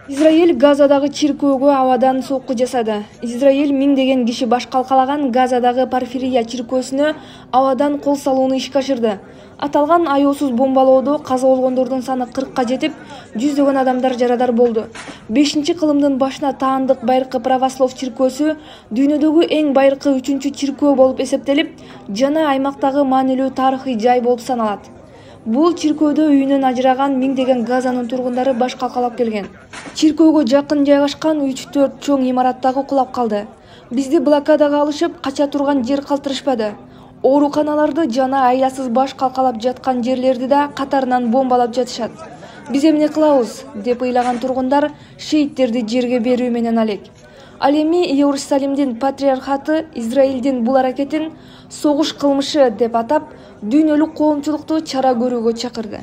Израиль Газадагы чиркөөгө абадан сокку жасады. Израиль миңдеген киши баш калкалаган Газадагы Порфирия чиркөөсүнө абадан кол салууну ишке ашырды. Аталган аяосуз бомбалоодо каза болгондордун саны 40ка жетип, жүздөгөн адамдар жарадар болду. 5-кылымдын башына таандык байыркы православ чиркөөсү дүйнөдөгү эң байыркы 3-чиркөө болуп эсептелип, жана аймактагы маанилүү тарыхый жай болуп саналат. Бул чиркөөдө үйүнөн ажыраган миңдеген Газанын тургундары баш калкалап келген. Чиркөөгө жакын жайгашкан 3-4 чоң имараттагы кулап калды. Бизди блокадага алышып, кача турган жер калтырышпады. Ооруканаларды жана айласыз баш калкалап жаткан жерлерди да катарынан бомбалап жатышат. Биз эмне кылабыз деп ыйлаган тургундар шейттерди жерге берүү менен алек. Ал эми Иерусалимдин патриархаты Израилдин бул аракетин согуш кылмышы деп атап, дүйнөлүк коомчулукту чара көрүүгө чакырды.